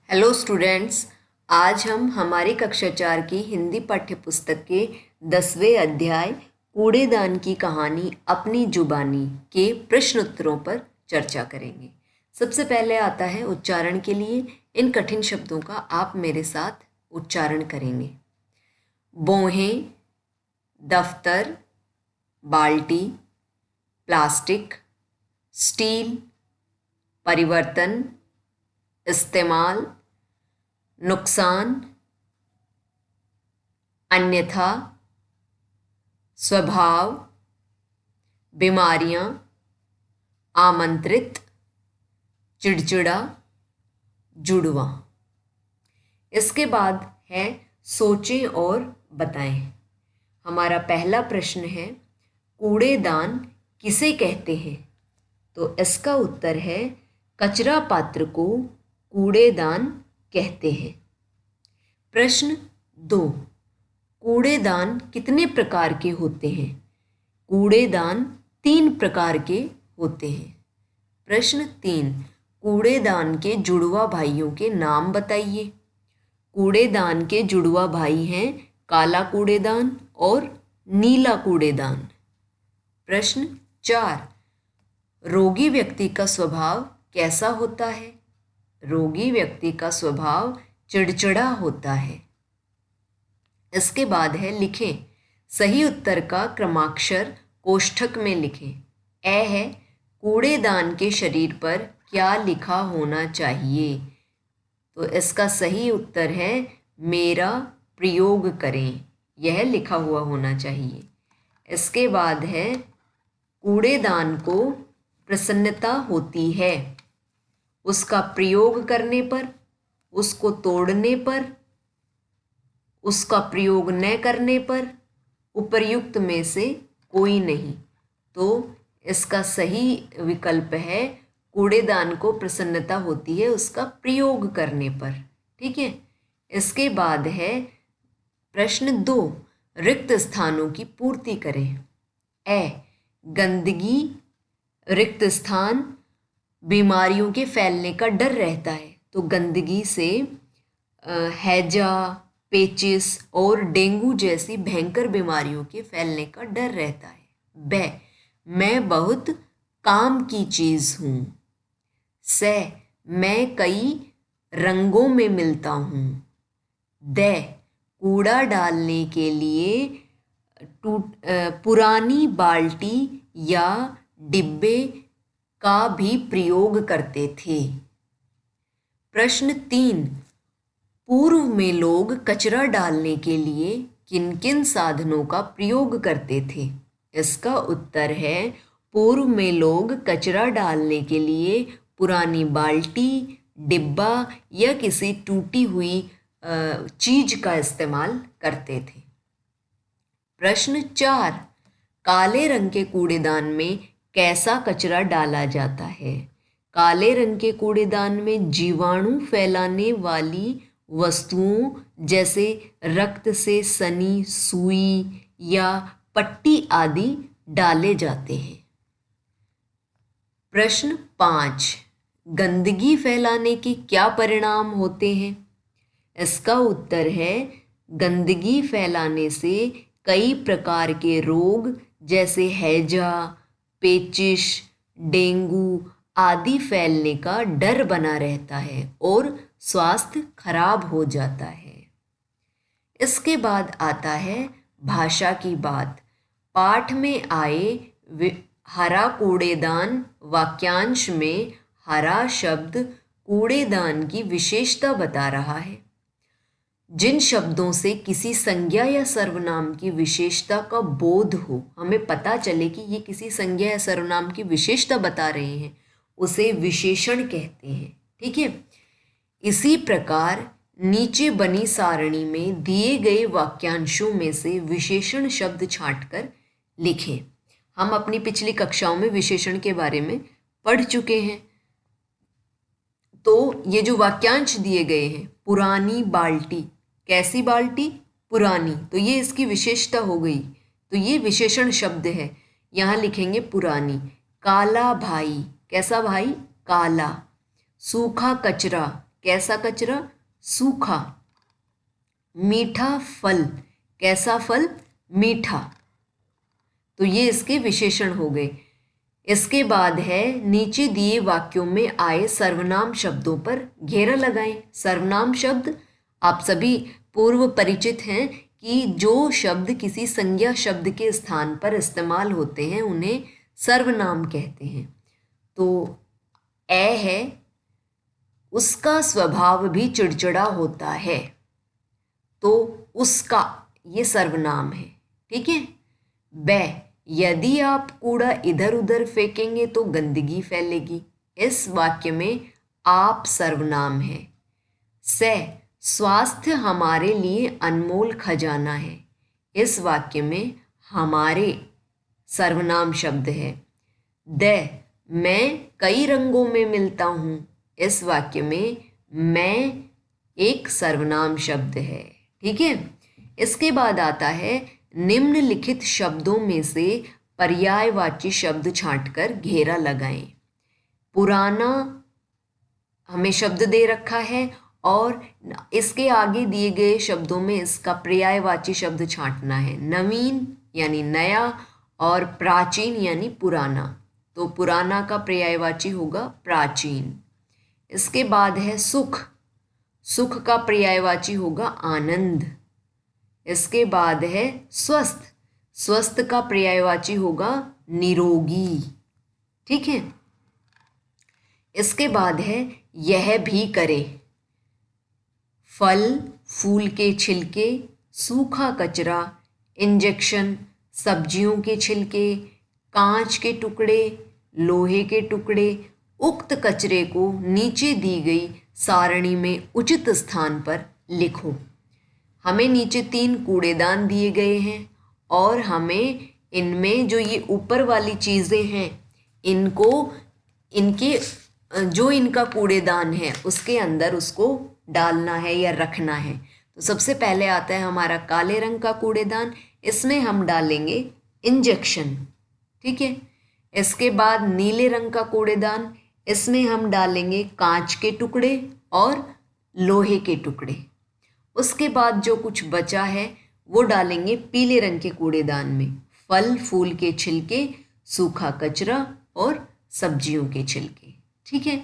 Hello students. आज हम हमारी कक्षा 4 की हिंदी पाठ्यपुस्तक के 10वें अध्याय कूड़ेदान की कहानी अपनी जुबानी के प्रश्न उत्तरों पर चर्चा करेंगे। सबसे पहले आता है उच्चारण के लिए इन कठिन शब्दों का आप मेरे साथ उच्चारण करेंगे। बोहें, दफ्तर, बाल्टी, प्लास्टिक, स्टील, परिवर्तन, इस्तेमाल, नुकसान, अन्यथा, स्वभाव, बीमारियां, आमंत्रित, चिड़चिड़ा, जुड़वा। इसके बाद है सोचें और बताएं। हमारा पहला प्रश्न है कूड़ेदान किसे कहते हैं? तो इसका उत्तर है कचरा पात्र को कूड़ेदान कहते हैं। प्रश्न 2, कूड़ेदान कितने प्रकार के होते हैं? कूड़ेदान 3 प्रकार के होते हैं। प्रश्न 3, कूड़ेदान के जुड़वा भाइयों के नाम बताइए। कूड़ेदान के जुड़वा भाई हैं काला कूड़ेदान और नीला कूड़ेदान। प्रश्न 4, रोगी व्यक्ति का स्वभाव कैसा होता है? रोगी व्यक्ति का स्वभाव चिड़चिड़ा होता है। इसके बाद है लिखें। सही उत्तर का क्रमाक्षर कोष्ठक में लिखें। ए है कूड़ेदान के शरीर पर क्या लिखा होना चाहिए? तो इसका सही उत्तर है मेरा प्रयोग करें, यह लिखा हुआ होना चाहिए। इसके बाद है कूड़ेदान को प्रसन्नता होती है उसका प्रयोग करने पर, उसको तोड़ने पर, उसका प्रयोग न करने पर, उपर्युक्त में से कोई नहीं। तो इसका सही विकल्प है कूड़ेदान को प्रसन्नता होती है उसका प्रयोग करने पर। ठीक है। इसके बाद है प्रश्न 2, रिक्त स्थानों की पूर्ति करें। ए, गंदगी, रिक्त स्थान, बीमारियों के फैलने का डर रहता है। तो गंदगी से हैजा, पेचिस और डेंगू जैसी भयंकर बीमारियों के फैलने का डर रहता है। ब, मैं बहुत काम की चीज़ हूँ। से, मैं कई रंगों में मिलता हूँ। द, कूड़ा डालने के लिए पुरानी बाल्टी या डिब्बे का भी प्रयोग करते थे। प्रश्न 3, पूर्व में लोग कचरा डालने के लिए किन किन साधनों का प्रयोग करते थे? इसका उत्तर है पूर्व में लोग कचरा डालने के लिए पुरानी बाल्टी, डिब्बा या किसी टूटी हुई चीज का इस्तेमाल करते थे। प्रश्न 4, काले रंग के कूड़ेदान में कैसा कचरा डाला जाता है? काले रंग के कूड़ेदान में जीवाणु फैलाने वाली वस्तुओं जैसे रक्त से सनी सुई या पट्टी आदि डाले जाते हैं। प्रश्न 5, गंदगी फैलाने के क्या परिणाम होते हैं? इसका उत्तर है गंदगी फैलाने से कई प्रकार के रोग जैसे हैजा, पेचिश, डेंगू आदि फैलने का डर बना रहता है और स्वास्थ्य खराब हो जाता है। इसके बाद आता है भाषा की बात। पाठ में आए हरा कूड़ेदान वाक्यांश में हरा शब्द कूड़ेदान की विशेषता बता रहा है। जिन शब्दों से किसी संज्ञा या सर्वनाम की विशेषता का बोध हो, हमें पता चले कि ये किसी संज्ञा या सर्वनाम की विशेषता बता रहे हैं, उसे विशेषण कहते हैं। ठीक है। इसी प्रकार नीचे बनी सारणी में दिए गए वाक्यांशों में से विशेषण शब्द छांटकर लिखें। हम अपनी पिछली कक्षाओं में विशेषण के बारे में पढ़ चुके हैं। तो ये जो वाक्यांश दिए गए हैं, पुरानी बाल्टी, कैसी बाल्टी? पुरानी, तो ये इसकी विशेषता हो गई। तो ये विशेषण शब्द है, यहाँ लिखेंगे पुरानी। काला भाई, कैसा भाई? काला। सूखा कचरा, कैसा कचरा, सूखा। मीठा फल, कैसा फल, मीठा। तो ये इसके विशेषण हो गए। इसके बाद है नीचे दिए वाक्यों में आए सर्वनाम शब्दों पर घेरा लगाएं। सर्वनाम शब्द आप सभी पूर्व परिचित हैं कि जो शब्द किसी संज्ञा शब्द के स्थान पर इस्तेमाल होते हैं उन्हें सर्वनाम कहते हैं। तो ए है, उसका स्वभाव भी चिड़चिड़ा होता है, तो उसका ये सर्वनाम है, ठीक है। बै, यदि आप कूड़ा इधर उधर फेंकेंगे तो गंदगी फैलेगी, इस वाक्य में आप सर्वनाम है। से, स्वास्थ्य हमारे लिए अनमोल खजाना है, इस वाक्य में हमारे सर्वनाम शब्द है। द, मैं कई रंगों में मिलता हूँ, इस वाक्य में मैं एक सर्वनाम शब्द है, ठीक है। इसके बाद आता है निम्नलिखित शब्दों में से पर्यायवाची शब्द छांटकर घेरा लगाएं। पुराना हमें शब्द दे रखा है और इसके आगे दिए गए शब्दों में इसका पर्यायवाची शब्द छांटना है। नवीन यानी नया और प्राचीन यानी पुराना, तो पुराना का पर्यायवाची होगा प्राचीन। इसके बाद है सुख, सुख का पर्यायवाची होगा आनंद। इसके बाद है स्वस्थ, स्वस्थ का पर्यायवाची होगा निरोगी, ठीक है। इसके बाद है यह भी करे, फल फूल के छिलके, सूखा कचरा, इंजेक्शन, सब्जियों के छिलके, कांच के टुकड़े, लोहे के टुकड़े, उक्त कचरे को नीचे दी गई सारणी में उचित स्थान पर लिखो। हमें नीचे 3 कूड़ेदान दिए गए हैं और हमें इनमें जो ये ऊपर वाली चीज़ें हैं इनको इनके जो इनका कूड़ेदान है उसके अंदर उसको डालना है या रखना है। तो सबसे पहले आता है हमारा काले रंग का कूड़ेदान, इसमें हम डालेंगे इंजेक्शन, ठीक है। इसके बाद नीले रंग का कूड़ेदान, इसमें हम डालेंगे कांच के टुकड़े और लोहे के टुकड़े। उसके बाद जो कुछ बचा है वो डालेंगे पीले रंग के कूड़ेदान में, फल फूल के छिलके, सूखा कचरा और सब्जियों के छिलके, ठीक है।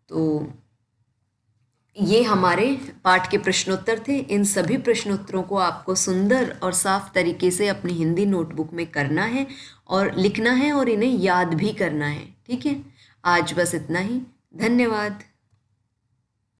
तो ये हमारे पाठ के प्रश्नोत्तर थे। इन सभी प्रश्नोत्तरों को आपको सुंदर और साफ तरीके से अपनी हिंदी नोटबुक में करना है और लिखना है और इन्हें याद भी करना है, ठीक है। आज बस इतना ही, धन्यवाद।